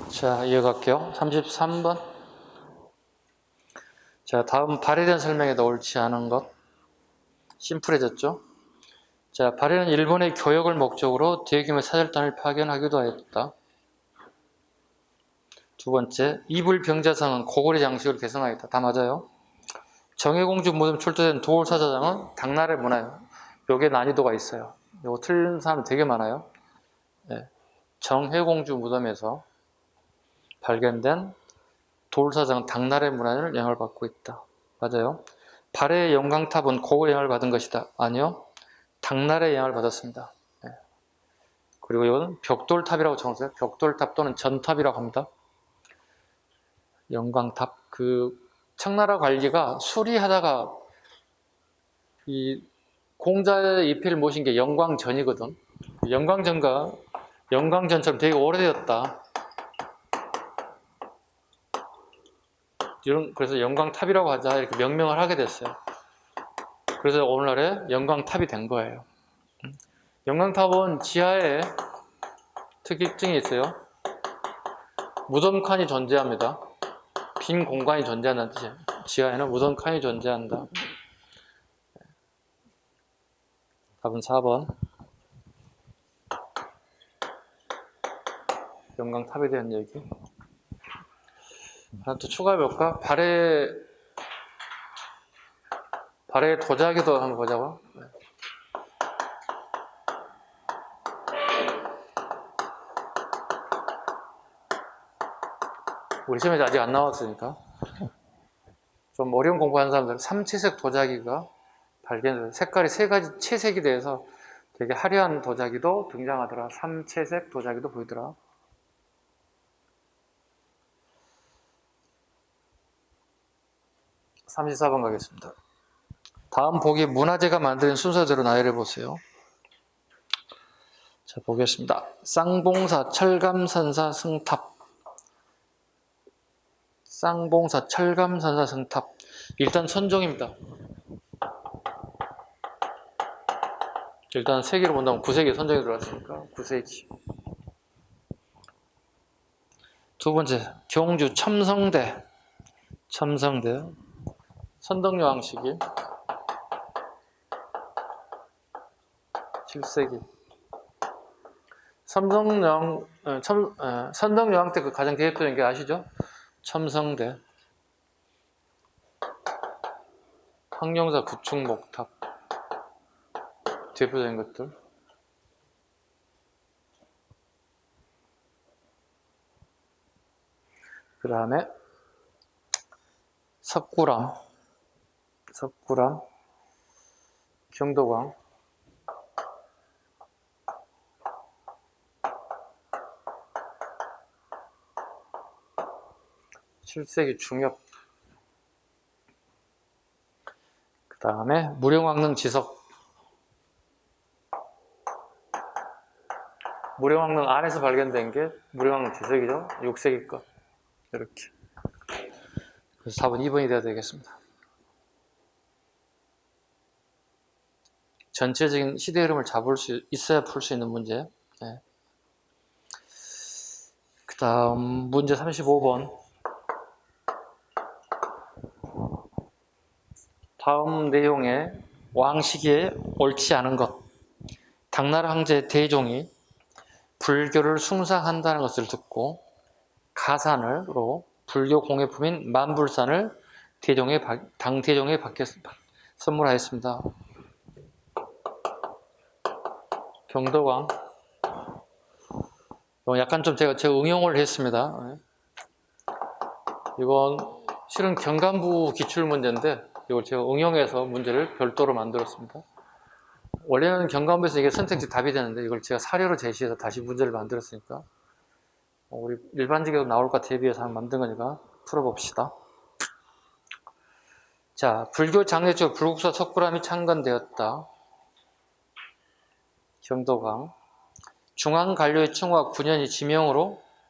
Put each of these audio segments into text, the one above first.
자, 이어갈게요. 33번. 자, 다음 발해에 대한 설명에도 옳지 않은 것. 심플해졌죠? 자, 발해는 일본의 교역을 목적으로 대규모 사절단을 파견하기도 하였다. 두 번째, 이불병자상은 고구려 장식을 개성하였다. 다 맞아요. 정혜공주 무덤 출토된 도울사자장은 당나라의 문화예요. 요게 난이도가 있어요. 요거 틀린 사람 되게 많아요. 네. 정혜공주 무덤에서 발견된 도울사자장은 당나라의 문화를 영향을 받고 있다. 맞아요. 발해의 영광탑은 고구려 영향을 받은 것이다. 아니요. 당나라의 영향을 받았습니다. 네. 그리고 이건 벽돌탑이라고 적었어요. 벽돌탑 또는 전탑이라고 합니다. 영광탑. 청나라 관리가 수리하다가 이 공자의 입회를 모신 게 영광전이거든. 영광전과 영광전처럼 되게 오래되었다. 그래서 영광탑이라고 하자 이렇게 명명을 하게 됐어요. 그래서 오늘날에 영광탑이 된 거예요. 영광탑은 지하에 특이증이 있어요. 무덤칸이 존재합니다. 빈 공간이 존재한다는 뜻이에요. 지하에는 무덤칸이 존재한다. 답은 4번. 영광탑에 대한 얘기. 하나 또 추가해볼까? 발해 도자기도 한번 보자고. 우리 시험에 아직 안 나왔으니까. 좀 어려운 공부하는 사람들은 삼채색 도자기가 발견돼서 색깔이 세 가지 채색이 돼서 되게 화려한 도자기도 등장하더라. 삼채색 도자기도 보이더라. (34번) 가겠습니다. 다음 보기 문화재가 만드는 순서대로 나열해 보세요. 자, 보겠습니다. 쌍봉사, 철감선사, 승탑. 쌍봉사, 철감선사, 승탑. 일단 선종입니다. 일단 세기로 본다면 9세기에 선종이 들어왔으니까 9세기. 두 번째, 경주 첨성대. 선덕여왕시기 7세기. 선덕여왕 때 그 가장 대표적인 게 아시죠? 첨성대. 황룡사 구축목탑. 대표적인 것들. 그 다음에 석굴암, 경도광, (7세기) 중엽. 그 다음에 무령왕릉 지석. 무령왕릉 안에서 발견된 게 무령왕릉 지석이죠. 6세기 것. 이렇게. 그래서 답은 2번이 되어야 되겠습니다. 전체적인 시대 흐름을 잡을 수 있어야 풀 수 있는 문제. 네. 그 다음 문제 35번. 다음 내용의 왕 시기에 옳지 않은 것. 당나라 황제 대종이 불교를 숭상한다는 것을 듣고 가산으로 불교 공예품인 만불산을 당대종에 선물하였습니다. 경도광. 약간 좀 제가 응용을 했습니다. 이건 실은 경간부 기출문제인데 이걸 제가 응용해서 문제를 별도로 만들었습니다. 원래는 경간부에서 이게 선택지 답이 되는데 이걸 제가 사료로 제시해서 다시 문제를 만들었으니까 우리 일반적으로 나올 것 대비해서 만든 거니까 풀어봅시다. 자, 불교 장례 쪽 불국사 석굴암이 창건되었다. 경도광. 중앙관료의 칭호가 9년이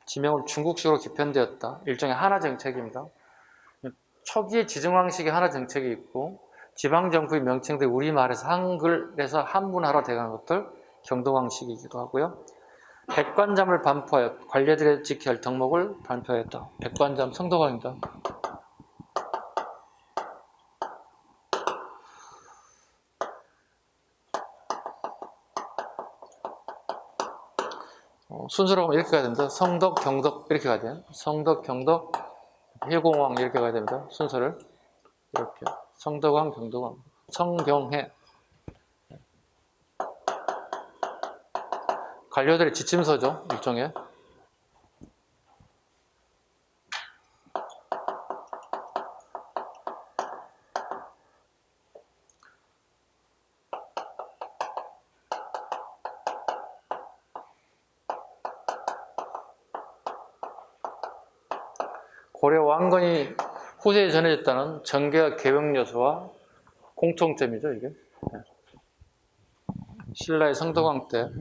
지명을 중국식으로 개편되었다. 일종의 하나 정책입니다. 초기에 지정왕식의 하나 정책이 있고 지방정부의 명칭들이 우리말에서 한글에서 한문화로 돼가는 것들 경도왕식이기도 하고요. 백관잠을 반포하여 관료들의 지켜야 할 덕목을 발표했다. 백관잠 성덕왕입니다. 순서로 보면 이렇게 가야 됩니다. 성덕, 경덕 이렇게 가야 돼요. 성덕, 경덕, 해공왕 이렇게 가야 됩니다. 순서를 이렇게 성덕왕, 경덕왕, 성경해. 관료들의 지침서죠. 일종의. 고려 왕건이 후세에 전해졌다는 정계와 개혁 요소와 공통점이죠, 이게. 신라의 성덕왕 때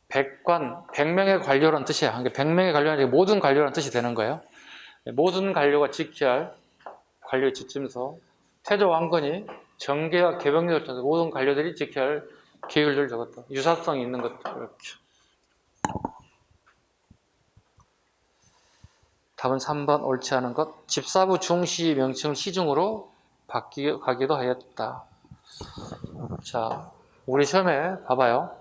백관, 100명의 관료라는 뜻이야. 그러니까 100명의 관료는 모든 관료라는 뜻이 되는 거예요. 모든 관료가 지켜야 할 관료의 지침서. 태조 왕건이 정계와 개혁 요소를 모든 관료들이 지켜야 할 계율들을 적었다. 유사성이 있는 것들 이렇게. 답은 3번 옳지 않은 것. 집사부 중시 명칭을 시중으로 바뀌기도 하였다. 자, 우리 시험에 봐봐요.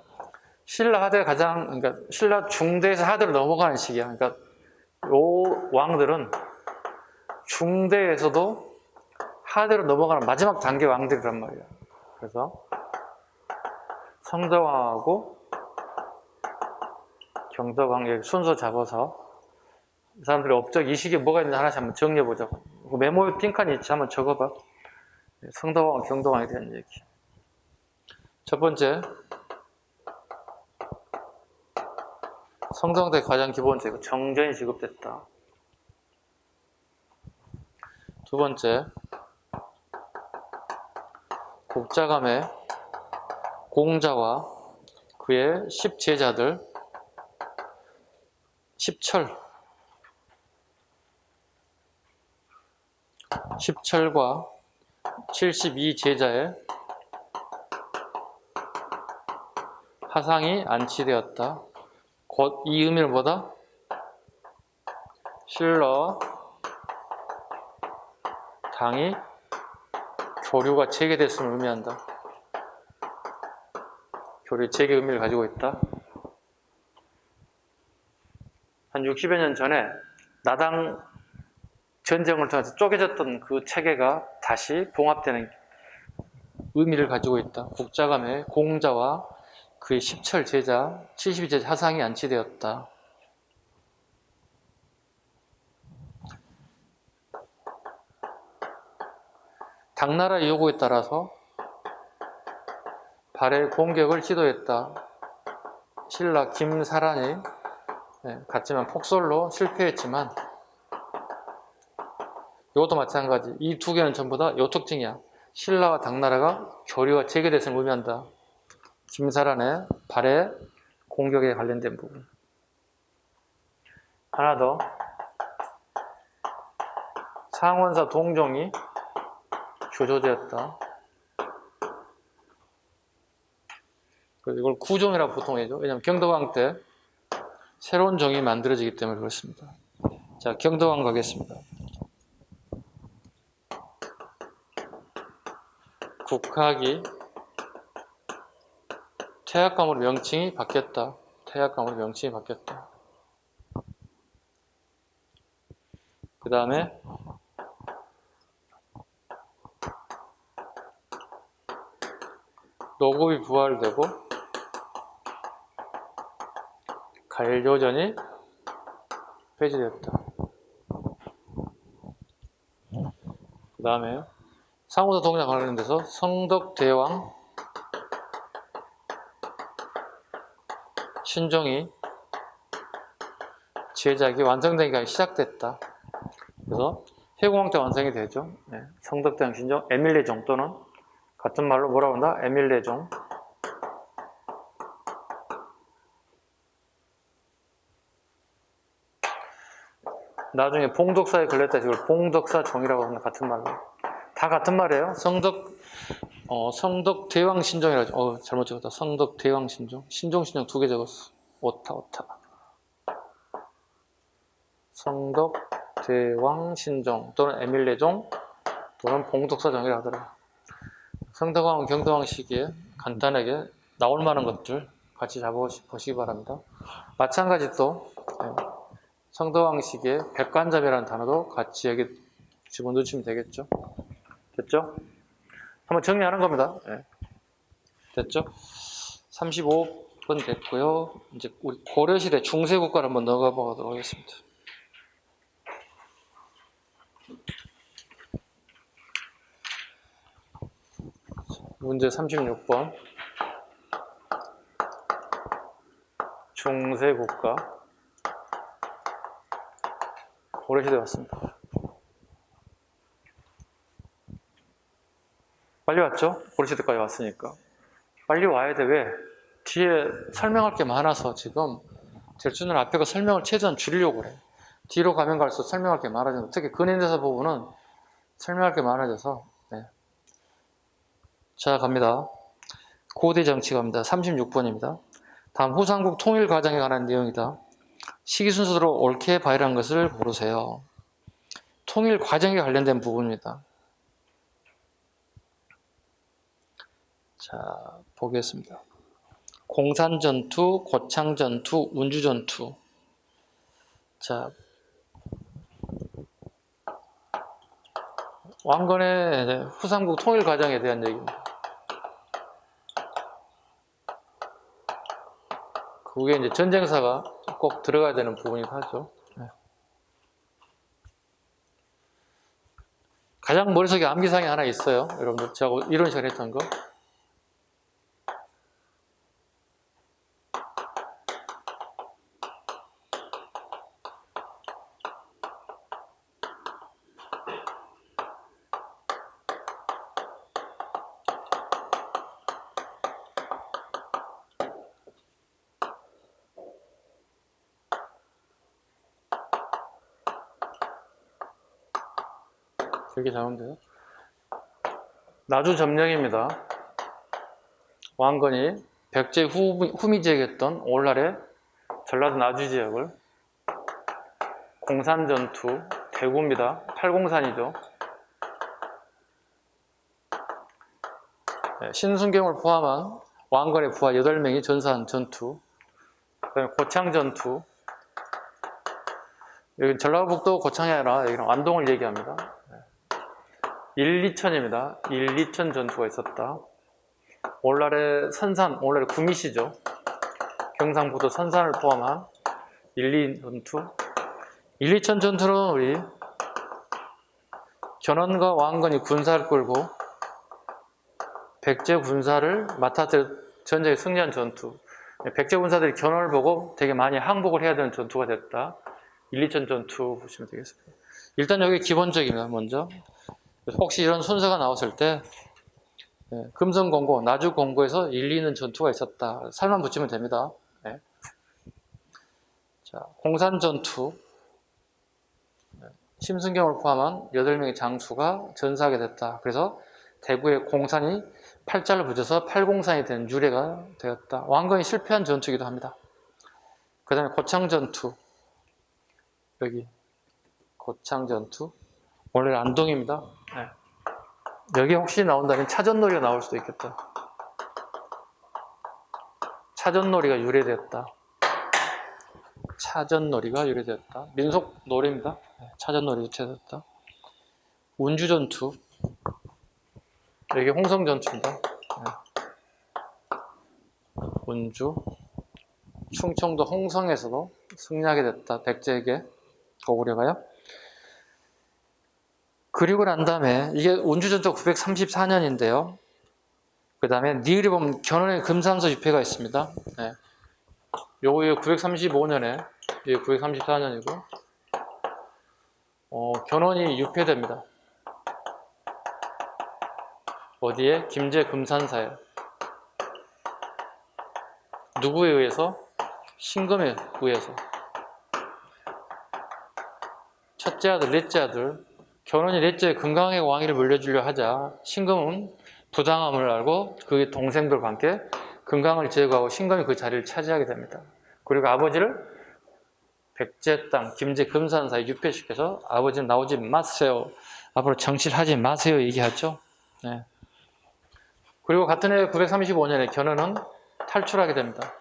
신라 하대 그러니까 신라 중대에서 하대로 넘어가는 시기야. 그러니까 요 왕들은 중대에서도 하대로 넘어가는 마지막 단계 왕들이란 말이야. 그래서 성덕왕하고 경덕왕 여기 순서 잡아서 이 사람들의 업적 이 시기에 뭐가 있는지 하나씩 한번 정리해보자. 메모에 빈칸이 있지 한번 적어봐. 성덕왕, 경덕왕에 대한 얘기. 첫 번째, 성덕왕 때 가장 기본적이고 정전이 지급됐다. 두 번째, 국자감의 공자와 그의 10제자들, 10철과 72제자의 화상이 안치되었다. 곧 이 의미를 보다 신라 당이 교류가 재개됐음을 의미한다. 교류 재개 의미를 가지고 있다. 한 60여 년 전에 나당 전쟁을 통해서 쪼개졌던 그 체계가 다시 봉합되는 의미를 가지고 있다. 국자감의 공자와 그의 10철 제자, 72제자 화상이 안치되었다. 당나라의 요구에 따라서 발해 공격을 시도했다. 신라 김사란이 갔지만 폭설로 실패했지만 이것도 마찬가지. 이 두 개는 전부 다 요 특징이야. 신라와 당나라가 교류가 재개됐음을 의미한다. 김사란의 발해 공격에 관련된 부분. 하나 더. 상원사 동종이 교조되었다. 이걸 구종이라고 보통 해죠. 왜냐하면 경덕왕 때 새로운 종이 만들어지기 때문에 그렇습니다. 자, 경덕왕 가겠습니다. 국학이 태학감으로 명칭이 바뀌었다. 태학감으로 명칭이 바뀌었다. 그 다음에 노급이 부활되고 관료전이 폐지되었다. 그 다음에 상호사 동작 관련돼서 성덕대왕 신종이 제작이 완성되기가 시작됐다. 그래서 해공왕 때 완성이 되죠. 성덕대왕 신종 에밀레종 또는 같은 말로 뭐라고 한다? 에밀레종. 나중에 봉독사에 걸렸다 해서 이걸 봉덕사종이라고 하는 같은 말로. 다 같은 말이에요. 성덕대왕 신종이라고. 잘못 적었다. 성덕대왕 신종. 신종 두 개 적었어. 오타. 성덕, 대왕, 신종 또는 에밀레종 또는 봉독사종이라 하더라고요. 성덕왕, 경덕왕 시기에 간단하게 나올 만한 것들 같이 잡아보시기 바랍니다. 마찬가지 또 성덕왕 시기에 백관잡이라는 단어도 같이 여기 집어넣으시면 되겠죠. 됐죠? 한번 정리하는 겁니다. 네. 됐죠? 35번 됐고요. 이제 우리 고려시대 중세국가를 한번 넣어가 보도록 하겠습니다. 문제 36번. 중세국가. 고려시대 왔습니다. 빨리 왔죠? 고려시대까지 왔으니까. 빨리 와야 돼. 왜? 뒤에 설명할 게 많아서 지금 제주는 앞에가 설명을 최대한 줄이려고 그래. 뒤로 가면 갈수록 설명할 게 많아져서 특히 근현대사 부분은 설명할 게 많아져서 네. 자 갑니다. 고대 정치 갑니다. 36번입니다. 다음 후삼국 통일 과정에 관한 내용이다. 시기 순서대로 옳게 바이라는 것을 고르세요. 통일 과정에 관련된 부분입니다. 자 보겠습니다. 공산전투, 고창전투, 운주전투. 자 왕건의 후삼국 통일 과정에 대한 얘기입니다. 그게 이제 전쟁사가 꼭 들어가야 되는 부분이기도 하죠. 네. 가장 머릿속에 암기사항이 하나 있어요. 여러분들, 제가 이런 식으로 했던 거. 이렇게 잡으면 돼요. 나주 점령입니다. 왕건이 백제 후미 지역이었던 오늘날의 전라도 나주 지역을 공산전투, 대구입니다. 팔공산이죠. 네, 신순경을 포함한 왕건의 부하 8명이 전사한 전투, 그 다음에 고창전투, 여기 전라북도 고창이 아니라 여기는 완동을 얘기합니다. 1, 2천입니다. 1, 2천 전투가 있었다. 오늘날의 선산, 오늘날의 구미시죠. 경상북도 선산을 포함한 1, 2 전투. 1, 2천 전투는 우리 견훤과 왕건이 군사를 끌고 백제 군사를 맡아들 전쟁에 승리한 전투. 백제 군사들이 견훤을 보고 되게 많이 항복을 해야 되는 전투가 됐다. 1, 2천 전투 보시면 되겠습니다. 일단 여기 기본적입니다. 먼저 혹시 이런 순서가 나왔을 때 금성공고, 나주공고에서 1, 2는 전투가 있었다. 살만 붙이면 됩니다. 네. 자, 공산전투. 심순경을 포함한 8명의 장수가 전사하게 됐다. 그래서 대구의 공산이 팔자를 붙여서 팔공산이 된 유래가 되었다. 왕건이 실패한 전투이기도 합니다. 그 다음에 고창전투. 여기 고창전투. 원래 안동입니다. 네. 여기 혹시 나온다면 차전놀이가 나올 수도 있겠다. 차전놀이가 유래되었다. 차전놀이가 유래되었다. 민속놀이입니다. 네. 차전놀이 유래되었다. 운주전투. 여기 홍성전투입니다. 네. 운주. 충청도 홍성에서도 승리하게 됐다. 백제에게. 고구려가요. 그리고 난 다음에 이게 운주전투 934년인데요. 그 다음에 니을에 보면 견훤의 금산서 집회가 있습니다. 네. 요거 935년에 이게 934년이고 견훤이 유폐됩니다. 어디에? 김제 금산사에. 누구에 의해서? 신금에 의해서. 첫째 아들, 넷째 아들. 견훤이 넷째 금강의 왕위를 물려주려 하자 신금은 부당함을 알고 그의 동생들과 함께 금강을 제거하고 신금이 그 자리를 차지하게 됩니다. 그리고 아버지를 백제 땅, 김제 금산 사이 유폐시켜서 아버지는 나오지 마세요. 앞으로 정치를 하지 마세요. 얘기하죠. 네. 그리고 같은 해 935년에 견훤은 탈출하게 됩니다.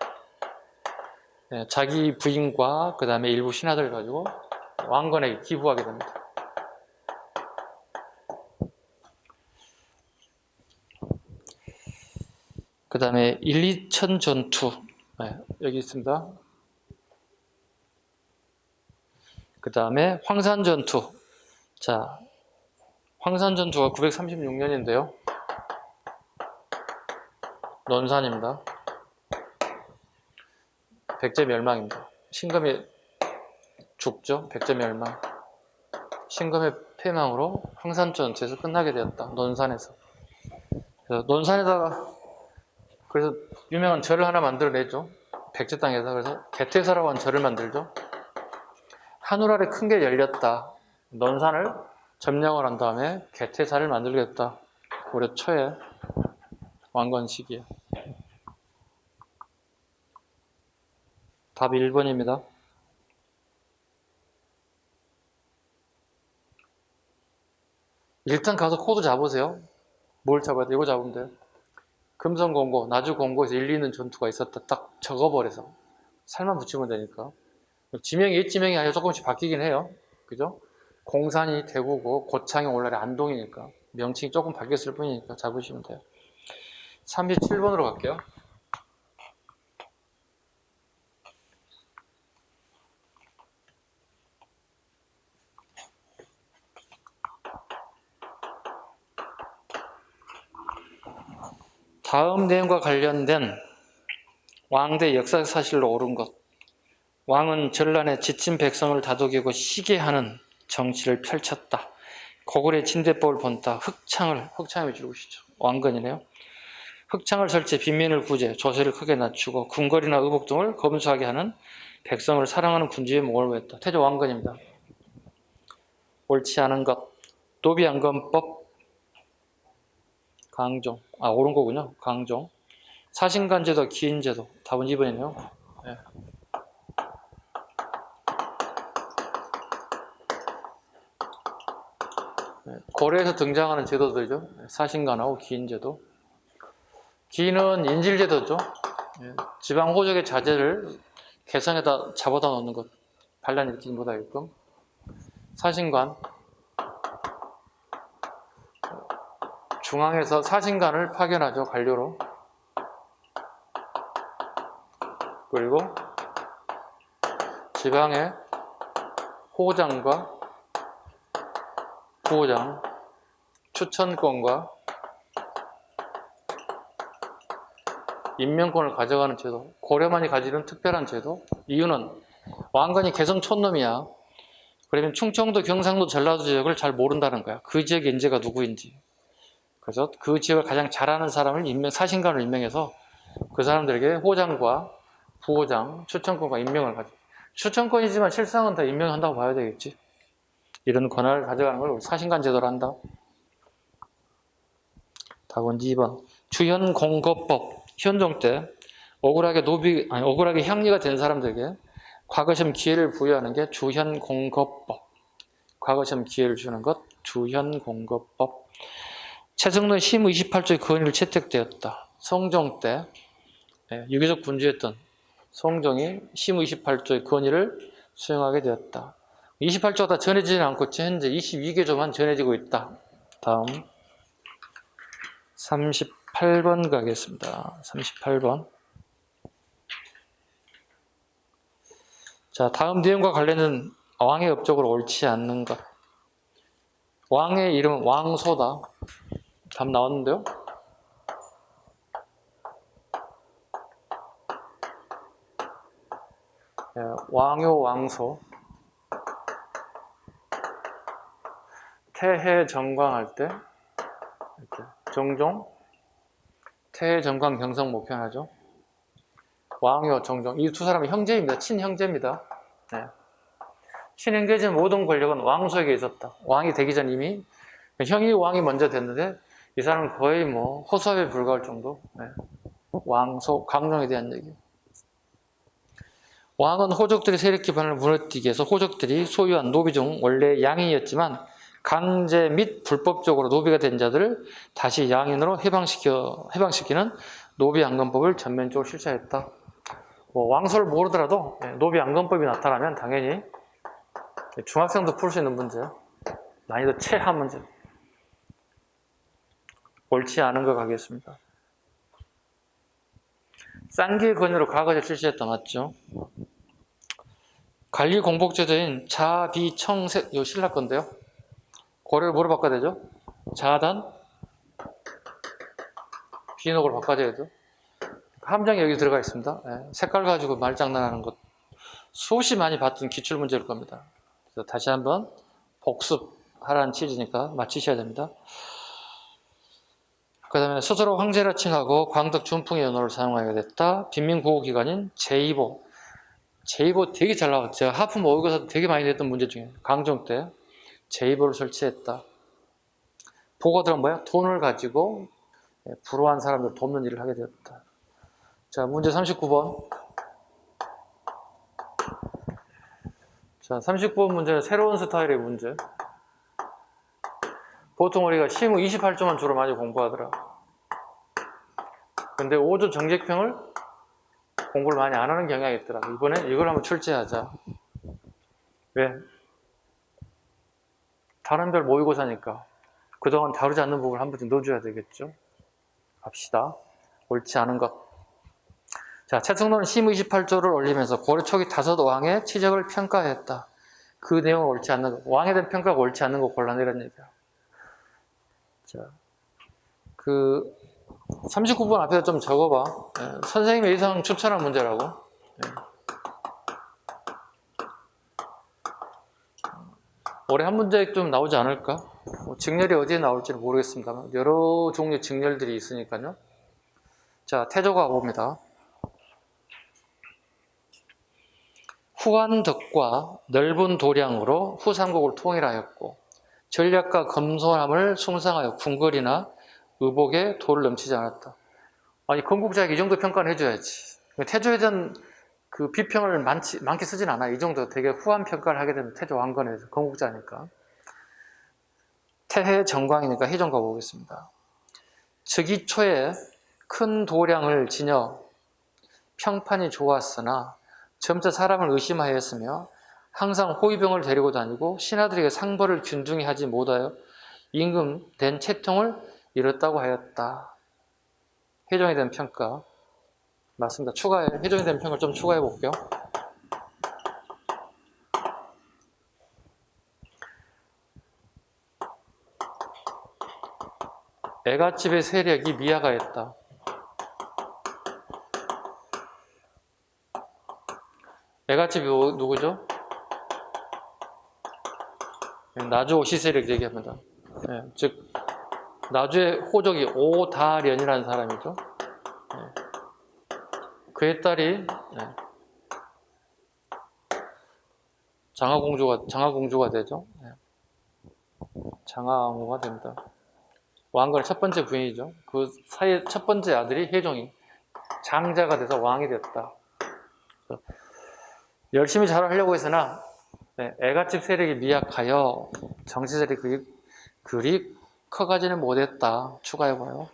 네, 자기 부인과 그 다음에 일부 신하들 가지고 왕건에게 기부하게 됩니다. 그 다음에 1, 2천 전투. 네, 여기 있습니다. 그 다음에 황산 전투. 자, 황산 전투가 936년인데요. 논산입니다. 백제 멸망입니다. 신금이 죽죠. 백제 멸망. 신금의 패망으로 황산 전투에서 끝나게 되었다. 논산에서. 그래서 논산에다가 그래서 유명한 절을 하나 만들어내죠. 백제 땅에서. 그래서 개퇴사라고 하는 절을 만들죠. 하늘 아래 큰 게 열렸다. 논산을 점령을 한 다음에 개퇴사를 만들겠다. 고려 초에 왕건 시기에. 답 1번입니다. 일단 가서 코드 잡으세요. 뭘 잡아야 돼? 이거 잡으면 돼요. 금성공고, 나주공고에서 1, 2는 전투가 있었다. 딱 적어버려서. 살만 붙이면 되니까. 지명이 옛 지명이 아니라 조금씩 바뀌긴 해요. 그죠? 공산이 대구고 고창이 오늘날의 안동이니까 명칭이 조금 바뀌었을 뿐이니까 잡으시면 돼요. 37번으로 갈게요. 다음 내용과 관련된 왕대 역사적 사실로 옳은 것. 왕은 전란에 지친 백성을 다독이고 시기하는 정치를 펼쳤다. 고구려 진대법을 본다. 흑창을 줄이시죠. 왕건이네요. 흑창을 설치해 빈민을 구제, 조세를 크게 낮추고 궁궐이나 의복 등을 검소하게 하는 백성을 사랑하는 군주의 목을 외웠다. 태조 왕건입니다. 옳지 않은 것. 노비안건법 강종. 옳은 거군요. 강종. 사신간제도, 기인제도. 답은 2번이네요. 네. 고려에서 등장하는 제도들이죠. 사신간하고 기인제도. 기인은 인질제도죠. 지방 호적의 자재를 개성에다 잡아다 놓는 것. 반란 일으키지 못하게끔. 사신관. 중앙에서 사신관을 파견하죠. 관료로. 그리고 지방의 호장과 부호장, 추천권과 임명권을 가져가는 제도. 고려만이 가지는 특별한 제도. 이유는 왕건이 개성 촌놈이야. 그러면 충청도, 경상도, 전라도 지역을 잘 모른다는 거야. 그 지역의 인재가 누구인지. 그래서 그 지역을 가장 잘하는 사람을 사신관을 임명해서 그 사람들에게 호장과 부호장, 추천권과 임명을 가져. 추천권이지만 실상은 다 임명한다고 봐야 되겠지. 이런 권한을 가져가는 걸 사신관 제도로 한다. 답은 2번. 주현공거법. 현종 때 억울하게 형리가 된 사람들에게 과거시험 기회를 부여하는 게 주현공거법. 과거시험 기회를 주는 것, 주현공거법. 최성로의 시무 28조의 건의를 채택되었다. 성종 때 유교적 군주였던 성종이 시무 28조의 건의를 수행하게 되었다. 28조가 다 전해지지는 않고 현재 22개조만 전해지고 있다. 다음 38번 가겠습니다. 38번. 자, 다음 내용과 관련된 왕의 업적으로 옳지 않는 것. 왕의 이름은 왕소다. 답 나왔는데요. 왕요 왕소. 태해 정광할 때 이렇게 정종, 태해 정광 경성 목편하죠. 왕요 정종. 이 두 사람은 형제입니다. 친형제입니다. 네. 친형제지만 모든 권력은 왕소에게 있었다. 왕이 되기 전 이미 형이 왕이 먼저 됐는데 이 사람은 거의 호수아비에 불과할 정도. 네. 왕소, 강령에 대한 얘기. 왕은 호족들의 세력 기반을 무너뜨리기 위해서 호족들이 소유한 노비 중 원래 양인이었지만 강제 및 불법적으로 노비가 된 자들을 다시 양인으로 해방시키는 노비 양건법을 전면적으로 실시했다. 뭐 왕소를 모르더라도 노비 양건법이 나타나면 당연히 중학생도 풀 수 있는 문제예요. 난이도 최하 문제. 옳지 않은 거 가겠습니다. 쌍기의 권유로 과거제 실시했다. 맞죠? 관리 공복제도인 자비청세, 이거 신라 건데요. 고려를 뭐로 바꿔야 되죠? 자단 비녹으로 바꿔야 되죠. 함정이 여기 들어가 있습니다. 색깔 가지고 말장난하는 것 수없이 많이 봤던 기출문제일 겁니다. 그래서 다시 한번 복습하라는 취지니까 맞히셔야 됩니다. 그 다음에 스스로 황제라 칭하고 광덕 준풍의 연호를 사용하게 됐다. 빈민구호기관인 제2보. 제2보 되게 잘 나왔어요. 제가 하프 모의고사 되게 많이 냈던 문제 중에 강정 때 제2보를 설치했다. 보고들은 뭐야? 돈을 가지고 불우한 사람들 돕는 일을 하게 되었다. 자, 문제 39번. 자, 39번 문제는 새로운 스타일의 문제. 보통 우리가 시무 28조만 주로 많이 공부하더라. 근데 5조 정책평을 공부를 많이 안 하는 경향이 있더라. 이번에 이걸 한번 출제하자. 왜? 다른 별 모의고사니까 그동안 다루지 않는 부분을 한 번씩 넣어줘야 되겠죠. 갑시다. 옳지 않은 것. 자, 최승로는 시무 28조를 올리면서 고려 초기 5왕의 치적을 평가했다. 그 내용은 옳지 않는 것. 왕에 대한 평가가 옳지 않는 거 곤란이라는 얘기야. 자, 39번 앞에다 좀 적어봐. 선생님이 예상 추천한 문제라고. 올해 한 문제 좀 나오지 않을까? 직렬이 어디에 나올지는 모르겠습니다만 여러 종류의 직렬들이 있으니까요. 자, 태조가 봅니다. 후한덕과 넓은 도량으로 후삼국을 통일하였고 전략과 검소함을 숭상하여 궁궐이나 의복에 돌을 넘치지 않았다. 아니, 건국자에게 이 정도 평가는 해줘야지. 태조에 대한 그 비평을 많게 쓰진 않아. 이 정도 되게 후한 평가를 하게 되면 태조 왕건에서 건국자니까. 태해 정광이니까 해정가 보겠습니다. 즉위 초에 큰 도량을 지녀 평판이 좋았으나 점차 사람을 의심하였으며 항상 호위병을 데리고 다니고 신하들에게 상벌을 균등히 하지 못하여 임금된 채통을 잃었다고 하였다. 해정에 대한 평가 맞습니다. 해정에 대한 평가를 좀 추가해 볼게요. 애갓집의 세력이 미화가였다. 애갓집이 누구죠? 나주 오시세력 얘기합니다. 즉 나주의 호족이 오다련이라는 사람이죠. 그의 딸이 장하공주가 되죠. 장하왕후가 됩니다. 왕건의 첫 번째 부인이죠. 그 사이의 첫 번째 아들이 혜종이 장자가 돼서 왕이 됐다. 열심히 잘하려고 했으나 애갓집 세력이 미약하여 정치 세력이 그리 커가지는 못했다. 추가해봐요.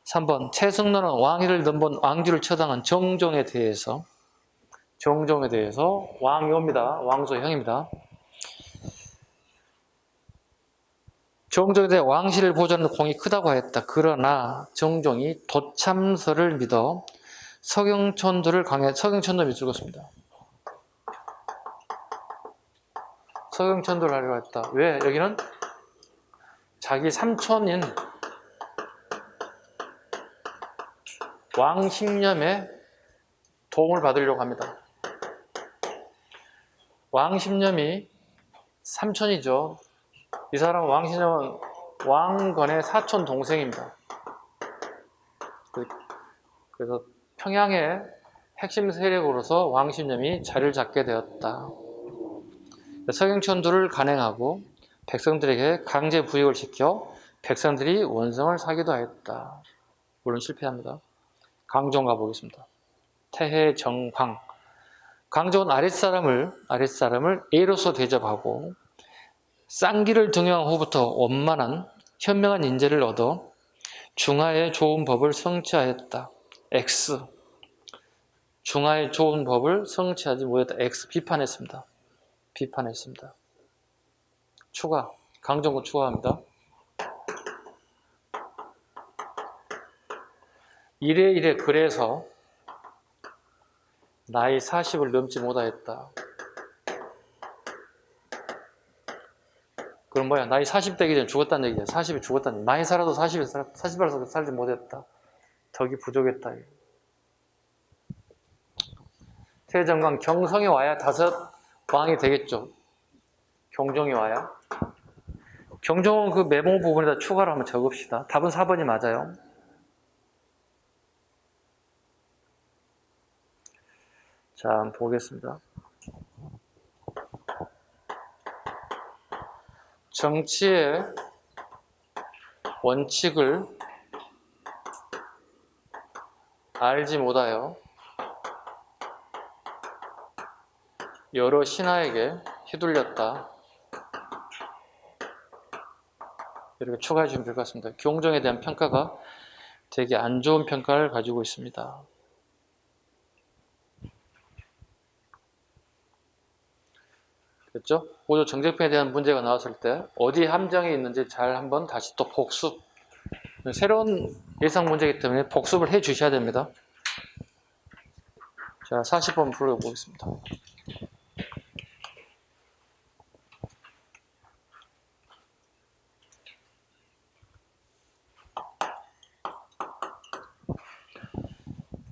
3번 최승로는 왕위를 넘본 왕주를 처당한 정종에 대해서 왕이 옵니다. 왕소형입니다. 정종에 대해 왕실을 보존하는 공이 크다고 했다. 그러나 정종이 도참설을 믿어 서경천도를 서경천도 믿었습니다. 서경천도를 하려고 했다. 왜? 여기는 자기 삼촌인 왕십념의 도움을 받으려고 합니다. 왕십념이 삼촌이죠. 이 사람 왕십념은 왕건의 사촌 동생입니다. 그래서 평양의 핵심 세력으로서 왕십념이 자리를 잡게 되었다. 서경천도를 간행하고 백성들에게 강제 부역을 시켜 백성들이 원성을 사기도 하였다. 물론 실패합니다. 강종 가보겠습니다. 태해 정황. 강정은 아랫사람을 A로서 대접하고 쌍기를 등용한 후부터 원만한 현명한 인재를 얻어 중하의 좋은 법을 성취하였다. X. 중하의 좋은 법을 성취하지 못했다. X. 비판했습니다. 추가. 강정구 추가합니다. 이래 그래서 나이 40을 넘지 못하였다. 그럼 뭐야? 나이 40 되기 전에 죽었다는 얘기야. 40이 죽었다는 얘기야. 많이 살아도 40을 살지 못했다. 덕이 부족했다. 태정강 경성이 와야 5왕이 되겠죠. 경종이 와야. 경종은 그 메모 부분에다 추가로 한번 적읍시다. 답은 4번이 맞아요. 자, 한번 보겠습니다. 정치의 원칙을 알지 못하여 여러 신하에게 휘둘렸다. 이렇게 추가해 주시면 될 것 같습니다. 경종에 대한 평가가 되게 안 좋은 평가를 가지고 있습니다. 됐죠? 보조 정제편에 대한 문제가 나왔을 때 어디 함정이 있는지 잘 한번 다시 또 복습. 새로운 예상 문제이기 때문에 복습을 해 주셔야 됩니다. 자, 40번 풀어보겠습니다.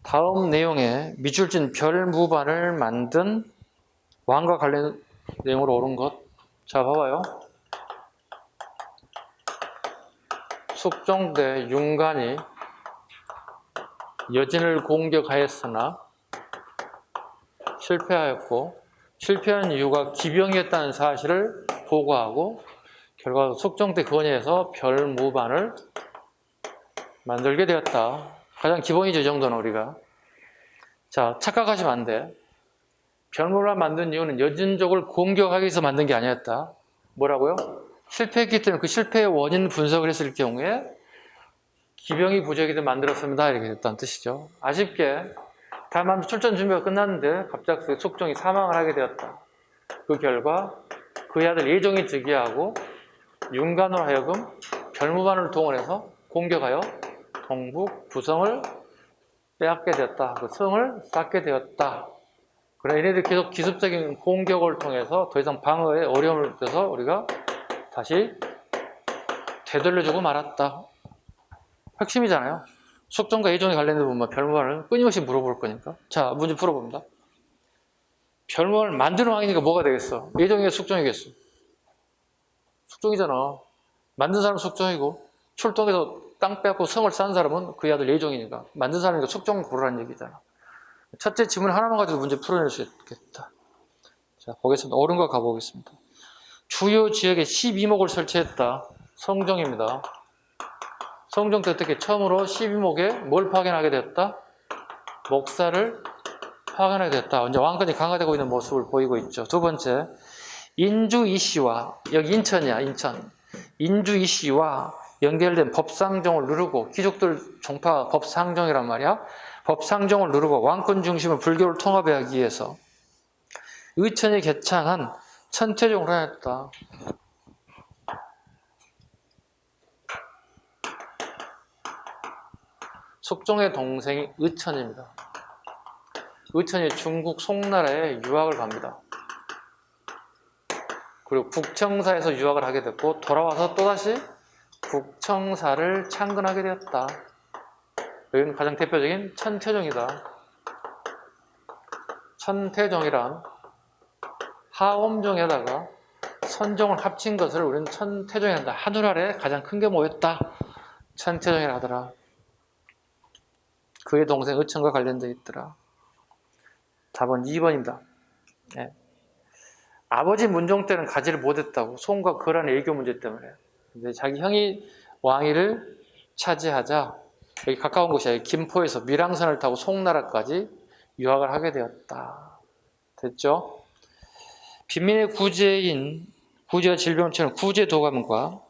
다음 내용에 밑줄진 별무반을 만든 왕과 관련 내용으로 옳은 것. 자, 봐봐요. 숙종대 윤간이 여진을 공격하였으나 실패하였고 실패한 이유가 기병이었다는 사실을 보고하고 결과로 숙종대 건의에서 별무반을 만들게 되었다. 가장 기본이죠, 이 정도는 우리가. 자, 착각하시면 안 돼. 별무반을 만든 이유는 여진족을 공격하기 위해서 만든 게 아니었다. 뭐라고요? 실패했기 때문에 그 실패의 원인 분석을 했을 경우에 기병이 부족이든 만들었습니다. 이렇게 됐다는 뜻이죠. 아쉽게 다만 출전 준비가 끝났는데 갑작스레 숙종이 사망을 하게 되었다. 그 결과 그의 아들 예종이 즉위하고 윤간으로 하여금 별무반을 동원해서 공격하여 동북 부성을 빼앗게 되었다. 그 성을 쌓게 되었다. 그래, 얘네들이 계속 기습적인 공격을 통해서 더 이상 방어에 어려움을 줘서 우리가 다시 되돌려주고 말았다. 핵심이잖아요. 숙종과 예종에 관련된 부분, 별무반을 끊임없이 물어볼 거니까. 자, 문제 풀어봅니다. 별무반을 만드는 왕이니까 뭐가 되겠어? 예종이겠어, 숙종이겠어? 숙종이잖아. 만든 사람은 숙종이고 출동해서 땅 빼앗고 성을 쌓은 사람은 그의 아들 예종이니까 만든 사람이니까 숙종을 고르라는 얘기잖아. 첫째 지문 하나만 가지고 문제 풀어낼 수 있겠다. 자, 보겠습니다. 옳은 거 가보겠습니다. 주요 지역에 12목을 설치했다. 성종입니다. 성종 때 어떻게 처음으로 12목에 뭘 파견하게 되었다? 목사를 파견하게 되었다. 이제 왕권이 강화되고 있는 모습을 보이고 있죠. 두 번째, 인주 이씨와, 여기 인천이야, 인천. 인주 이씨와 연결된 법상정을 누르고, 귀족들 종파가 법상정이란 말이야. 법상정을 누르고 왕권 중심의 불교를 통합하기 위해서 의천이 개창한 천태종을 하였다. 숙종의 동생이 의천입니다. 의천이 중국 송나라에 유학을 갑니다. 그리고 북청사에서 유학을 하게 됐고 돌아와서 또다시 북청사를 창건하게 되었다. 여기는 가장 대표적인 천태종이다. 천태종이란 하엄종에다가 선종을 합친 것을 우리는 천태종이라 한다. 한울 아래 가장 큰 게 뭐였다? 천태종이라 하더라. 그의 동생 의천과 관련되어 있더라. 답은 2번입니다. 네. 아버지 문종 때는 가지를 못했다고. 송과 거란의 애교 문제 때문에. 근데 자기 형이 왕위를 차지하자 여기 가까운 곳이 아니라 김포에서 밀항선을 타고 송나라까지 유학을 하게 되었다. 됐죠? 빈민의 구제와 질병을 치는 구제도감과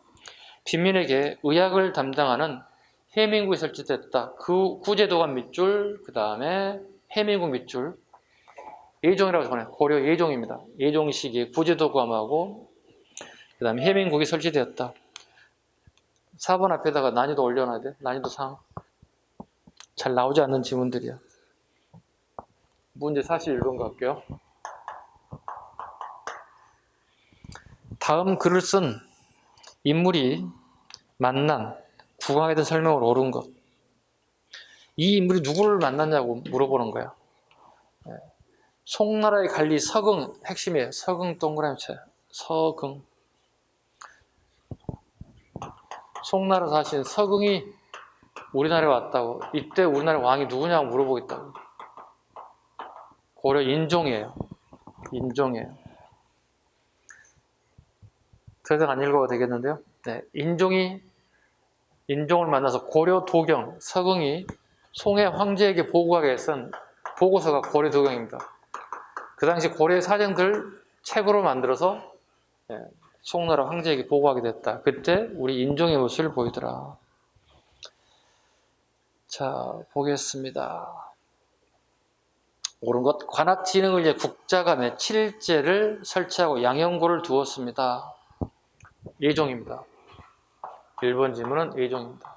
빈민에게 의학을 담당하는 해민국이 설치됐다. 그 구제도감 밑줄, 그 다음에 해민국 밑줄, 예종이라고 적어요. 고려 예종입니다. 예종 시기에 구제도감하고 그 다음에 해민국이 설치되었다. 4번 앞에다가 난이도 올려놔야 돼. 난이도 상. 잘 나오지 않는 지문들이야. 문제 41번 갈게요. 다음 글을 쓴 인물이 만난 국왕에 대한 설명을 옳은 것. 이 인물이 누구를 만났냐고 물어보는 거야. 송나라의 관리 서긍, 핵심이에요. 서긍 동그라미 쳐요. 서긍. 송나라 사신 서긍이 우리나라에 왔다고. 이때 우리나라 왕이 누구냐고 물어보겠다고. 고려 인종이에요. 인종이에요. 더 이상 안 읽어도 되겠는데요. 네, 인종을 만나서 고려 도경, 서긍이 송해 황제에게 보고하게 쓴 보고서가 고려 도경입니다. 그 당시 고려의 사정들 책으로 만들어서 송나라 황제에게 보고하게 됐다. 그때 우리 인종의 모습을 보이더라. 자, 보겠습니다. 옳은 것. 관악진흥을 위해 국자감에 7제를 설치하고 양형고를 두었습니다. 예종입니다. 1번 질문은 예종입니다.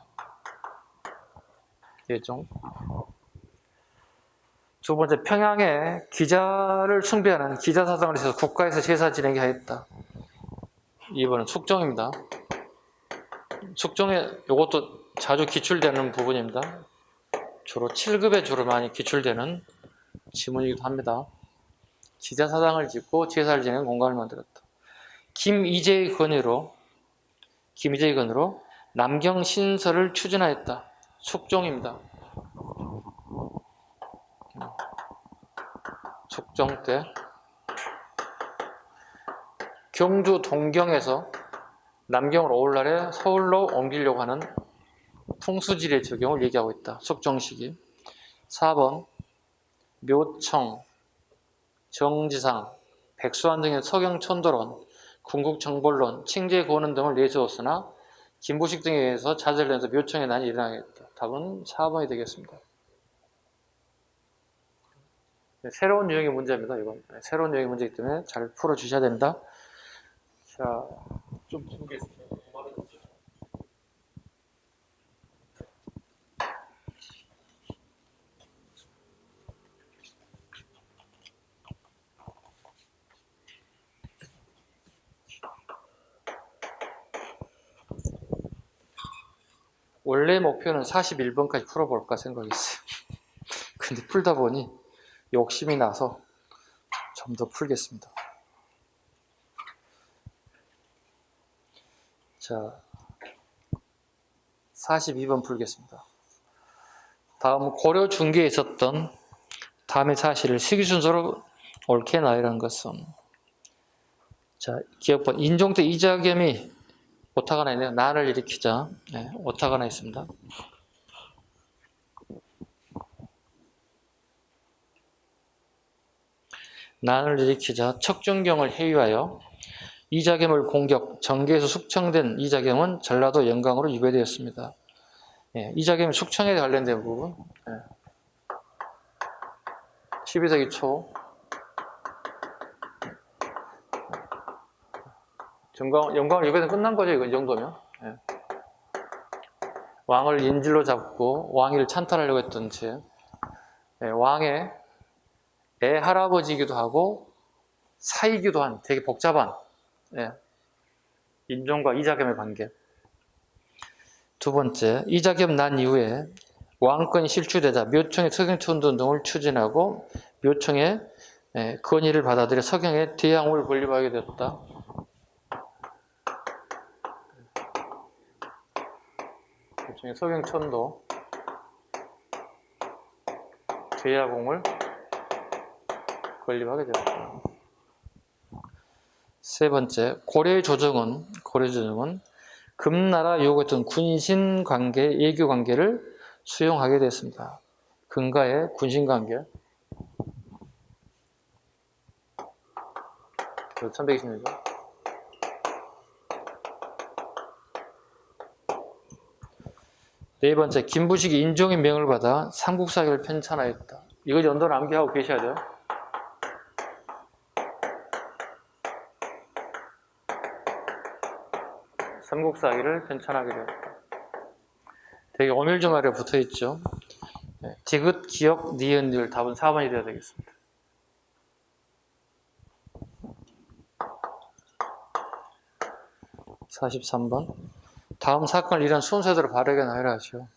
예종. 두 번째, 평양에 기자를 숭배하는 기자사당을 해서 국가에서 제사 지내게 하였다. 2번은 숙종입니다. 숙종에 이것도 자주 기출되는 부분입니다. 주로 7급에 주로 많이 기출되는 지문이기도 합니다. 기자사당을 짓고 제사를 지내는 공간을 만들었다. 김이재의 건의로 남경신설을 추진하였다. 숙종입니다. 숙종 때 경주 동경에서 남경으로 오늘날에 서울로 옮기려고 하는 풍수지리의 적용을 얘기하고 있다. 숙종 시기. 4번 묘청, 정지상, 백수환 등의 서경천도론, 궁극정벌론, 칭제고는 등을 내세웠으나 김부식 등에 의해서 자제를 내서 묘청의 난이 일어나겠다. 답은 4번이 되겠습니다. 새로운 유형의 문제입니다. 이건 새로운 유형의 문제이기 때문에 잘 풀어주셔야 된다. 자, 좀 보겠습니다. 원래 목표는 41번까지 풀어볼까 생각했어요. 근데 풀다 보니 욕심이 나서 좀 더 풀겠습니다. 자, 42번 풀겠습니다. 다음 고려 중기에 있었던 다음의 사실을 시기 순서로 옳게 나열한 것은, 자, 기억번 인종 때 이자겸이 오타가 나 있네요. 난을 일으키자. 네, 오타가 나 있습니다. 난을 일으키자 척준경을 해유하여 이자겸을 공격, 정계에서 숙청된 이자겸은 전라도 영광으로 유배되었습니다. 예, 이자겸이 숙청에 관련된 부분. 예. 12세기 초 영광을 유배는 끝난 거죠. 이거 이 정도면. 예. 왕을 인질로 잡고 왕위를 찬탈하려고 했던 채 왕의 애 할아버지이기도 하고 사이기도 한 되게 복잡한 인종과 이자겸의 관계. 두 번째, 이자겸 난 이후에 왕권이 실추되자 묘청의 서경천도 등을 추진하고 묘청의 건의를 받아들여 서경의 대항을 건립하게 되었다. 묘청의 서경천도 대야공을 건립하게 되었다. 세 번째, 고려의 조정은 금나라 요구했던 군신관계, 예교관계를 수용하게 됐습니다. 금가의 군신관계. 1126이죠. 네 번째, 김부식이 인종의 명을 받아 삼국사기를 편찬하였다. 이거 연도를 암기하고 계셔야 돼요. 삼국사기를 편찬하게 되었다. 되게 어밀주말에 붙어있죠. 네, 디귿, 기역, 니은, 율 답은 4번이 되어야 되겠습니다. (43번) 다음 사건을 이런 순서대로 바르게 나열하시오.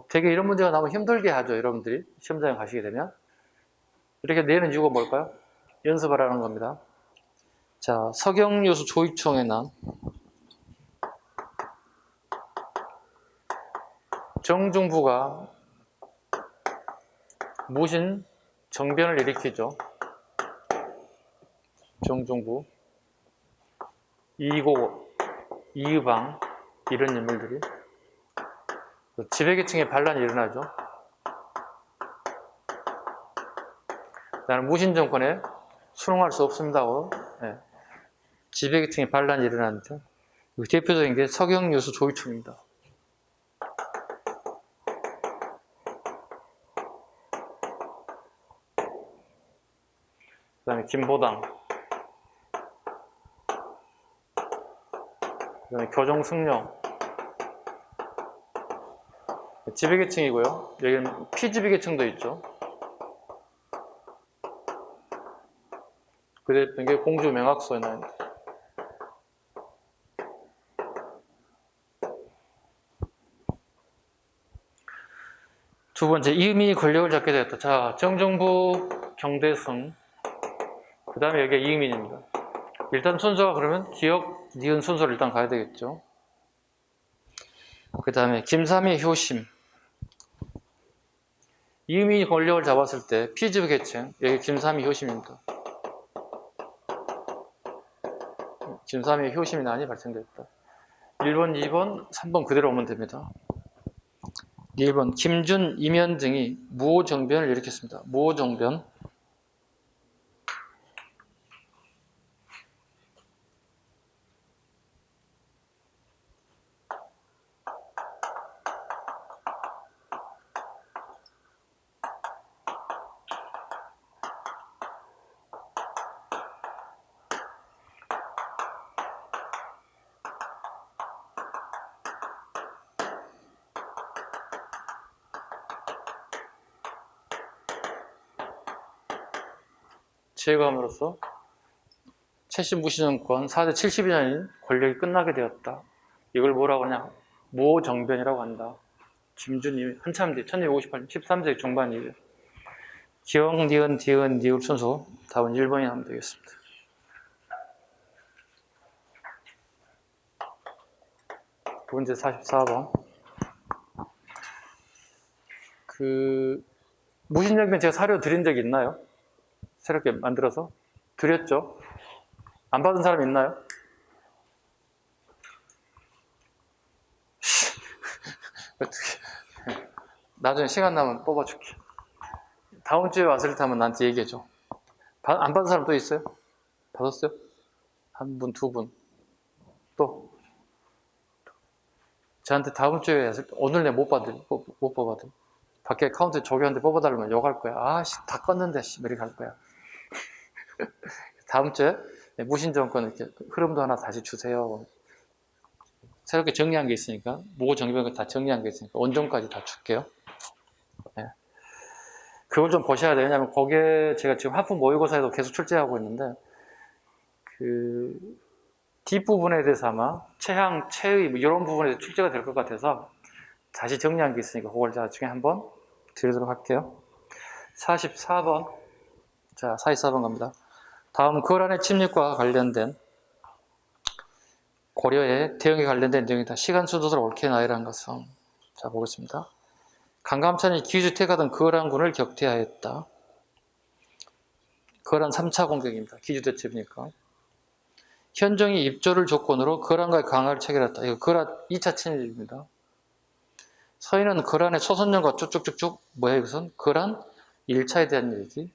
되게 이런 문제가 나오면 힘들게 하죠. 여러분들이 시험장에 가시게 되면. 이렇게 내는 이유가 뭘까요? 연습하라는 겁니다. 자, 서경유수 조이총에 난 정중부가 무신 정변을 일으키죠. 정중부, 이고, 이의방 이런 인물들이 지배계층의 반란이 일어나죠. 나는 무신 정권에 순응할 수 없습니다고 네. 지배계층의 반란이 일어나는데 대표적인 게 서경유수 조이총입니다. 그 다음에 김보당, 그 다음에 교정승려, 지배계층이고요. 여기는 피지배계층도 있죠. 그 대표적인 게 공주명학소에 나옵니다. 두 번째, 이음이 권력을 잡게 되었다. 자, 정정부, 경대승, 그 다음에 여기가 이음인입니다. 일단 순서가 그러면 기역, 니은 순서를 일단 가야 되겠죠. 그 다음에 김삼의 효심. 이음이 권력을 잡았을 때 피지부 계층, 여기 김삼의 효심입니다. 김삼의 효심이 난이 발생됐다. 1번, 2번, 3번 그대로 오면 됩니다. 1번, 김준, 이면 등이 무호정변을 일으켰습니다. 무호정변. 제거함으로써 최신 무신정권 4대 70년인 권력이 끝나게 되었다. 이걸 뭐라고 하냐? 무호정변이라고 한다. 김준이 한참 뒤 1258년 13세기 중반이에요. 기역, 니은, 디은, 니을 순서 답은 1번이 하면 되겠습니다. 두 번째 44번. 무신정변 제가 사료 드린 적이 있나요? 새롭게 만들어서? 드렸죠? 안 받은 사람 있나요? 나중에 시간 나면 뽑아줄게. 다음 주에 왔을 때 한번 나한테 얘기해줘. 안 받은 사람 또 있어요? 받았어요? 한 분, 두 분. 또? 저한테 다음 주에 왔을 때, 오늘 내 못 뽑아들. 밖에 카운트 조교한테 뽑아달라면 욕할 거야. 아씨, 다 껐는데, 씨, 이렇게 할 거야. 다음 주에 무신정권 이렇게 흐름도 하나 다시 주세요. 새롭게 정리한 게 있으니까, 무호정변 다 정리한 게 있으니까, 원정까지 다 줄게요. 네. 그걸 좀 보셔야 돼요. 왜냐면 거기에 제가 지금 하품 모의고사에도 계속 출제하고 있는데, 뒷부분에 대해서 아마 체향, 체의, 이런 부분에 대해서 출제가 될 것 같아서 다시 정리한 게 있으니까 그걸 나중에 한번 드리도록 할게요. 44번. 자, 44번 갑니다. 다음 거란의 침략과 관련된 고려의 대응에 관련된 내용이다. 시간 순서대로 옳게 나열한 것은 자 보겠습니다. 강감찬이 기주 퇴가던 거란군을 격퇴하였다. 거란 3차 공격입니다. 기주 대첩이니까. 현종이 입조를 조건으로 거란과의 강화를 체결했다. 이거 거란 2차 침입입니다. 서인은 거란의 초선년과 쭉쭉쭉쭉 뭐예요? 이것은 거란 1차에 대한 얘기.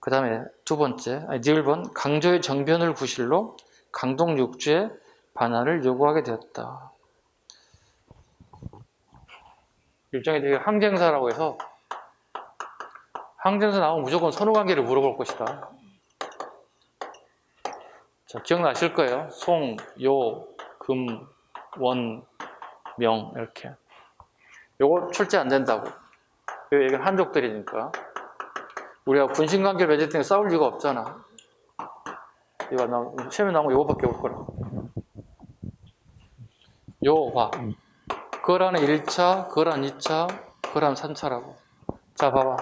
그 다음에 두 번째, 아니 1번, 강조의 정변을 구실로 강동 육주의 반환을 요구하게 되었다. 일종의 되게 항쟁사라고 해서 항쟁사 나오면 무조건 선후관계를 물어볼 것이다. 자, 기억나실 거예요. 송, 요, 금, 원, 명 이렇게. 요거 출제 안 된다고. 이건 한족들이니까. 우리가 군신관계를 맺을 때 싸울 이유가 없잖아. 이거 시험에 나오면 요거밖에 올 거라. 요 봐. 그거라는 1차, 그거라는 2차, 그거라는 3차라고. 자, 봐봐.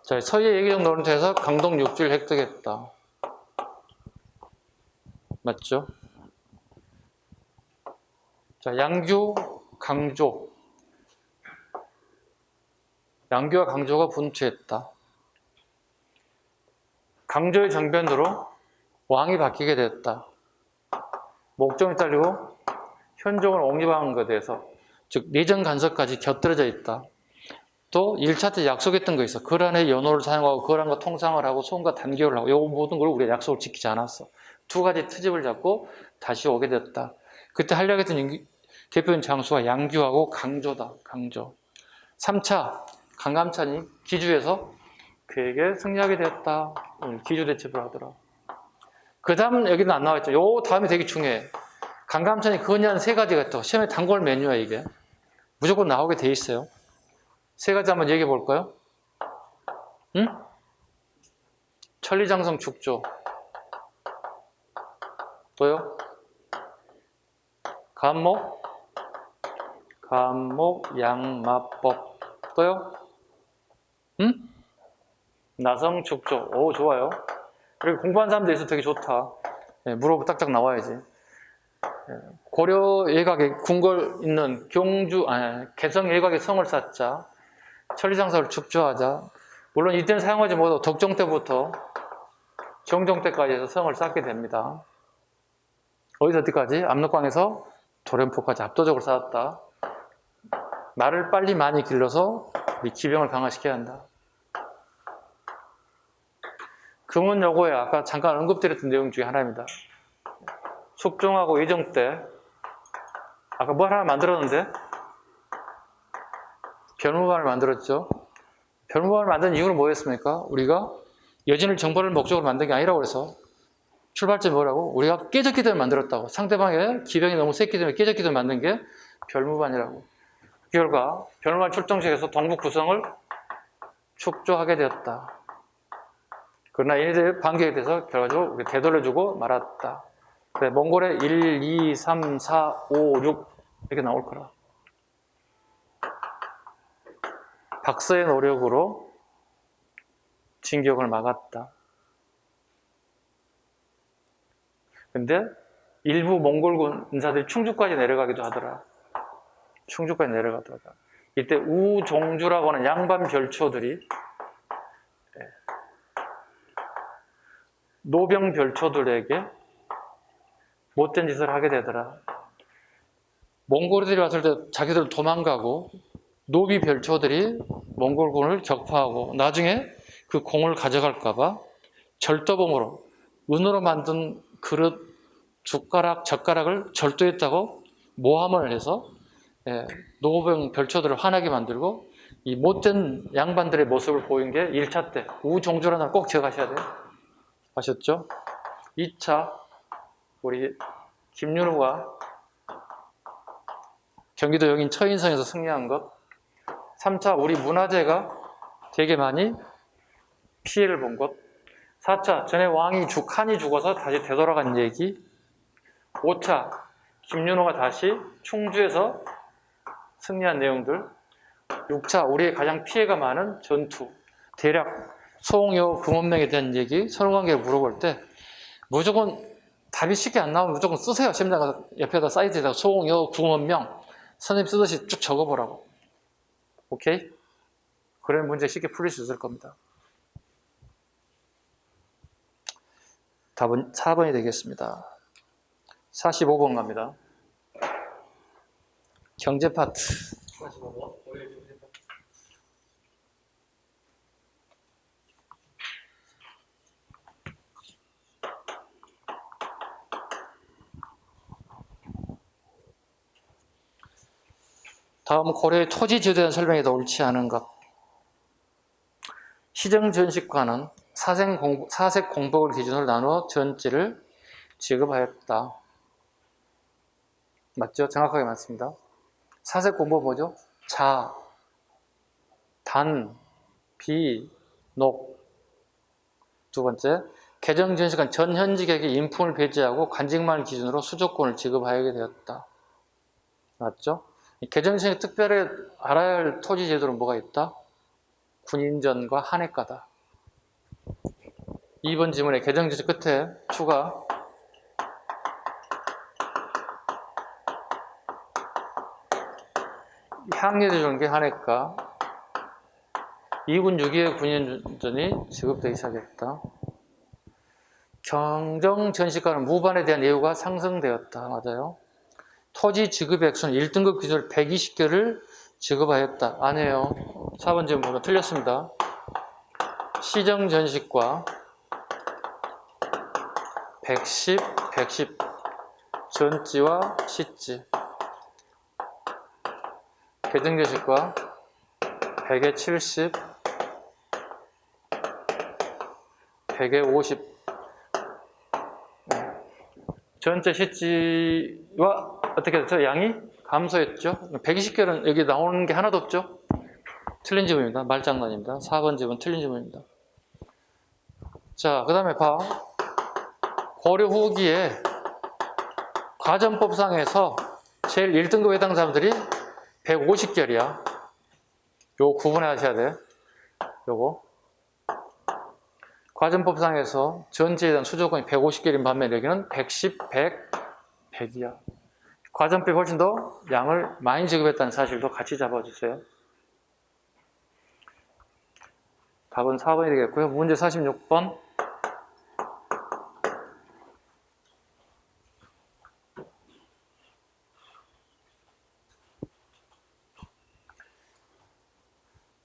자, 서희의 예기적 노릇에서 강동 육지를 획득했다. 맞죠? 자, 양규, 강조. 양규와 강조가 분투했다. 강조의 정변으로 왕이 바뀌게 됐다. 목종이 딸리고 현종을 옹립하는 것에 대해서, 즉 내정 간섭까지 곁들여져 있다. 또 1차 때 약속했던 거 있어. 거란의 연호를 사용하고 거란과 통상을 하고 소음과 단교를 하고 이 모든 걸 우리가 약속을 지키지 않았어. 두 가지 트집을 잡고 다시 오게 됐다. 그때 하려고 했던 대표적인 장수가 양규하고 강조다. 강조. 3차 강감찬이 기주에서 그에게 승리하게 되었다. 기주 대첩을 하더라. 그 다음 여기는 안 나와있죠. 요 다음이 되게 중요해. 강감찬이 건의한 세 가지가 있다. 시험에 단골 메뉴야 이게. 무조건 나오게 돼 있어요. 세 가지 한번 얘기해 볼까요? 응? 천리장성 축조. 또요? 간목 양마법. 또요? 응? 나성 축조. 오, 좋아요. 이렇게 공부한 사람들 있어서 되게 좋다. 네, 물어보고 딱딱 나와야지. 네, 고려 예각에 궁궐 있는 개성 예각에 성을 쌓자. 천리장사를 축조하자. 물론 이때는 사용하지 못하고 덕종 때부터 정종 때까지 해서 성을 쌓게 됩니다. 어디서 어디까지? 압록강에서 도련포까지 압도적으로 쌓았다. 말을 빨리 많이 길러서 우리 기병을 강화시켜야 한다. 금은여고에 아까 잠깐 언급드렸던 내용 중에 하나입니다. 숙종하고 예정 때 아까 뭐 하나 만들었는데? 변무반을 만들었죠. 변무반을 만든 이유는 뭐였습니까? 우리가 여진을 정벌을 목적으로 만든 게 아니라고 그래서 출발점이 뭐라고? 우리가 깨졌기 때문에 만들었다고. 상대방의 기병이 너무 셌기 때문에 깨졌기 때문에 만든 게 별무반이라고. 그 결과 별무반 출정식에서 동북 구성을 축조하게 되었다. 그러나 얘네들 반격에 대해서 결과적으로 우리 되돌려주고 말았다. 그래, 몽골에 1, 2, 3, 4, 5, 6 이렇게 나올 거라. 박서의 노력으로 진격을 막았다. 근데 일부 몽골군 인사들이 충주까지 내려가기도 하더라. 충주까지 내려가더라. 이때 우종주라고 하는 양반 별초들이 노병 별초들에게 못된 짓을 하게 되더라. 몽골들이 왔을 때 자기들 도망가고 노비 별초들이 몽골군을 격파하고 나중에 그 공을 가져갈까봐 절도범으로 은으로 만든 그릇, 숟가락, 젓가락을 절도했다고 모함을 해서 노병 별초들을 화나게 만들고 이 못된 양반들의 모습을 보인 게 1차 때 우종주라는 걸 꼭 기억하셔야 돼요. 아셨죠? 2차 우리 김윤우가 경기도 여긴 처인성에서 승리한 것. 3차 우리 문화재가 되게 많이 피해를 본 것. 4차 전에 칸이 죽어서 다시 되돌아간 얘기. 5차 김윤호가 다시 충주에서 승리한 내용들. 6차 우리의 가장 피해가 많은 전투. 대략 소홍여 금원명에 대한 얘기, 선후관계를 물어볼 때 무조건 답이 쉽게 안 나오면 무조건 쓰세요. 시험장 옆에다 사이트에다가 소홍여 금원명 선생님 쓰듯이 쭉 적어보라고. 오케이? 그러면 문제 쉽게 풀릴 수 있을 겁니다. 답은 4번이 되겠습니다. 45번 갑니다. 경제 파트. 다음 고려의 토지 지도에 대한 설명이 더 옳지 않은 것. 시정 전식과는 사색 공복을 기준으로 나누어 전지를 지급하였다. 맞죠? 정확하게 맞습니다. 사색 공복 뭐죠? 자, 단, 비, 녹. 두 번째, 개정 전식은 전 현직에게 인품을 배제하고 관직만을 기준으로 수조권을 지급하게 되었다. 맞죠? 개정 전식 특별히 알아야 할 토지 제도는 뭐가 있다? 군인전과 한해가다. 2번 지문에 개정 전식 끝에 추가. 향례를 주는 게 한해가. 2군 6위의 군인전이 지급되기 시작했다. 경정 전시가는 무반에 대한 예우가 상승되었다. 맞아요. 토지 지급의 액수는 1등급 기준으로 120개를 지급하였다. 아니에요. 4번 지금 보면 틀렸습니다. 시정 전식과 110, 110 전지와 시지. 개정 전식과 100에 70, 100에 50 전체 시지와 어떻게 됐죠? 양이 감소했죠? 120개는 여기 나오는 게 하나도 없죠? 틀린 지문입니다. 말장난입니다. 4번 지문 틀린 지문입니다. 자, 그 다음에 봐. 고려 후기에 과전법상에서 제일 1등급 해당 사람들이 150개이야. 요거 구분하셔야 돼. 요거. 과전법상에서 전지에 대한 수조권이 150개인 반면 여기는 110, 100, 100이야. 과전법이 훨씬 더 양을 많이 지급했다는 사실도 같이 잡아주세요. 답은 4번이 되겠고요. 문제 46번.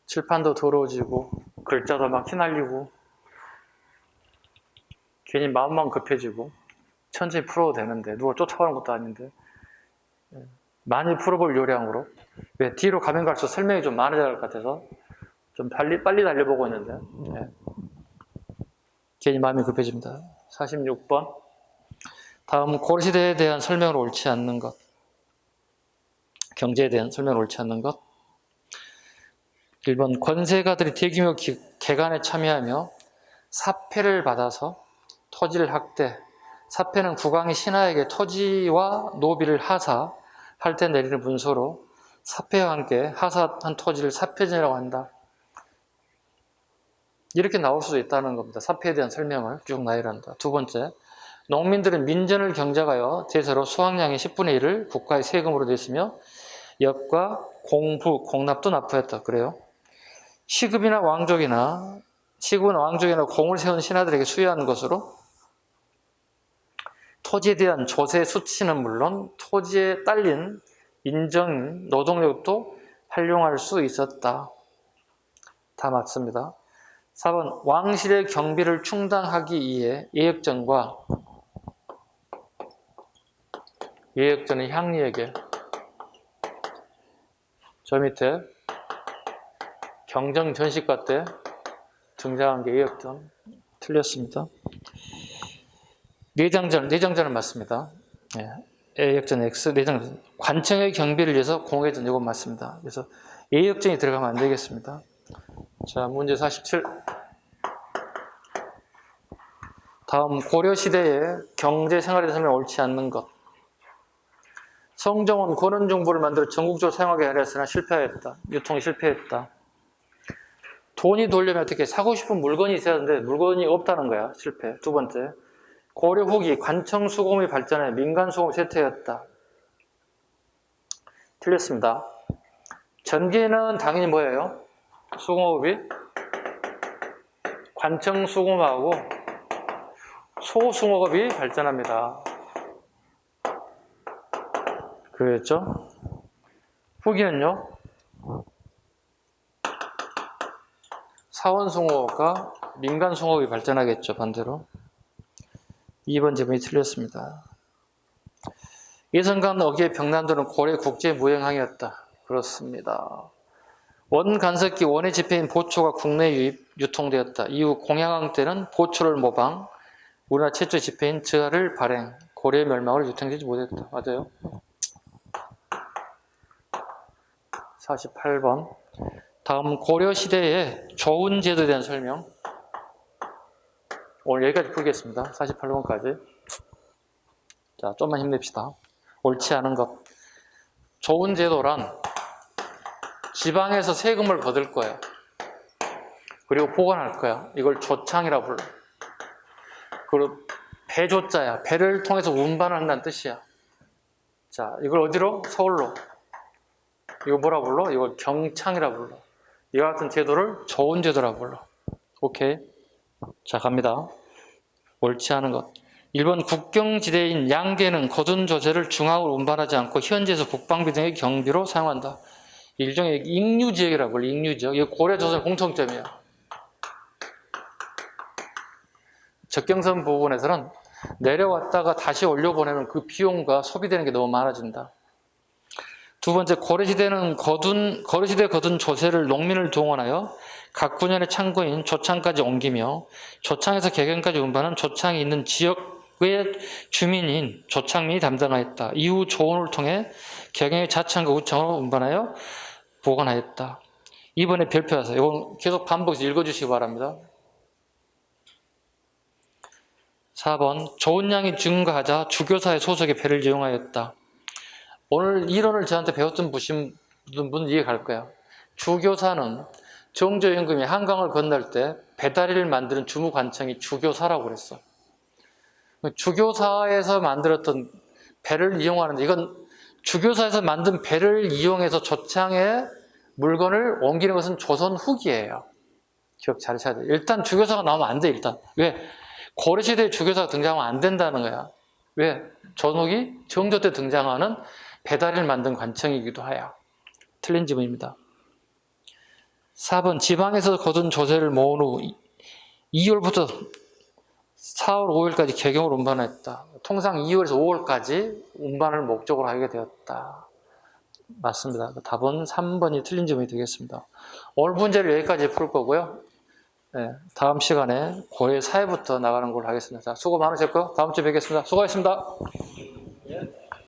칠판도 더러워지고 글자도 막 휘날리고 괜히 마음만 급해지고 천천히 풀어도 되는데 누가 쫓아가는 것도 아닌데 많이 풀어볼 요량으로. 왜 뒤로 가면 갈수록 설명이 좀 많아져야 할 것 같아서 좀 빨리 달려보고 있는데 괜히 마음이 급해집니다. 46번. 다음 고려시대에 대한 설명을 옳지 않는 것. 경제에 대한 설명을 옳지 않는 것. 1번 권세가들이 대규모 개간에 참여하며 사패를 받아서 토지를 학대. 사패는 국왕이 신하에게 토지와 노비를 하사할 때 내리는 문서로 사패와 함께 하사한 토지를 사패전이라고 한다. 이렇게 나올 수도 있다는 겁니다. 사패에 대한 설명을 쭉 나열한다. 두 번째, 농민들은 민전을 경작하여 제사로 수확량의 10분의 1을 국가의 세금으로 냈으며 역과 공부, 공납도 납부했다. 그래요. 시급은 왕족이나 공을 세운 신하들에게 수여하는 것으로 토지에 대한 조세 수치는 물론 토지에 딸린 인정, 노동력도 활용할 수 있었다. 다 맞습니다. 4번 왕실의 경비를 충당하기 위해 예역전은 향리에게. 저 밑에 경정 전식과 때 등장한 게 예역전. 틀렸습니다. 내정전은 맞습니다. 예역전 X, 내정전. 관청의 경비를 위해서 공회전, 이건 맞습니다. 그래서 예역전이 들어가면 안 되겠습니다. 자, 문제 47. 다음 고려시대의 경제생활에 설명 옳지 않는 것. 성종은 권원정부를 만들어 전국적으로 사용하게 하려 했으나 실패하였다. 유통이 실패했다. 돈이 돌려면 어떻게 사고 싶은 물건이 있어야 하는데 물건이 없다는 거야. 실패. 두 번째, 고려 후기 관청수공업이 발전해 민간수공업 쇠퇴했다. 틀렸습니다. 전기에는 당연히 뭐예요? 수공업이 관청수공업하고 소수공업이 발전합니다. 그랬죠? 후기는요. 사원숭어가 민간숭어업이 발전하겠죠. 반대로. 2번 질문이 틀렸습니다. 예선간 어기의 병난도는 고려 국제무역항이었다. 그렇습니다. 원간섭기 원의 지폐인 보초가 국내에 유통되었다. 이후 공양항 때는 보초를 모방, 우리나라 최초 지폐인 저하를 발행, 고려의 멸망으로 유통되지 못했다. 맞아요. 48번. 다음 고려시대의 조은제도에 대한 설명. 오늘 여기까지 풀겠습니다. 48번까지. 자, 좀만 힘냅시다. 옳지 않은 것. 조은제도란 지방에서 세금을 거둘 거예요. 그리고 보관할 거야. 이걸 조창이라고 불러. 그리고 배조자야. 배를 통해서 운반을 한다는 뜻이야. 자, 이걸 어디로? 서울로. 이거 뭐라 불러? 이걸 경창이라 불러. 이와 같은 제도를 조은제도라 불러. 오케이. 자, 갑니다. 옳지 않은 것. 1번 국경지대인 양계는 거둔 조세를 중앙으로 운반하지 않고 현지에서 국방비 등의 경비로 사용한다. 일종의 익류지역이라고 불러. 익류지역. 이거 고려조선 공통점이야. 적경선 부분에서는 내려왔다가 다시 올려보내면 그 비용과 소비되는 게 너무 많아진다. 두 번째, 고려시대에 거둔 조세를 농민을 동원하여 각 군현의 창고인 조창까지 옮기며 조창에서 개경까지 운반한 조창이 있는 지역의 주민인 조창민이 담당하였다. 이후 조언을 통해 개경의 자창과 우창으로 운반하여 보관하였다. 이번에 별표하세요. 이건 계속 반복해서 읽어주시기 바랍니다. 4번, 좋은 양이 증가하자 주교사의 소속의 배를 이용하였다. 오늘 이론을 저한테 배웠던 분 이해 갈 거야. 주교사는 정조임금이 한강을 건널 때 배다리를 만드는 주무관청이 주교사라고 그랬어. 주교사에서 만들었던 배를 이용하는데, 이건 주교사에서 만든 배를 이용해서 조창에 물건을 옮기는 것은 조선 후기예요. 기억 잘 하셔야 돼. 일단 주교사가 나오면 안 돼, 일단. 왜? 고려시대에 주교사가 등장하면 안 된다는 거야. 왜? 조선후기 정조 때 등장하는 배다리를 만든 관청이기도 해요. 틀린 지문입니다. 4번, 지방에서 거둔 조세를 모은 후 2월부터 4월 5일까지 개경을 운반했다. 통상 2월에서 5월까지 운반을 목적으로 하게 되었다. 맞습니다. 답은 3번이 틀린 지문이 되겠습니다. 오늘 문제를 여기까지 풀 거고요. 네, 다음 시간에 고려 사회부터 나가는 걸로 하겠습니다. 자, 수고 많으셨고요. 다음 주에 뵙겠습니다. 수고하셨습니다.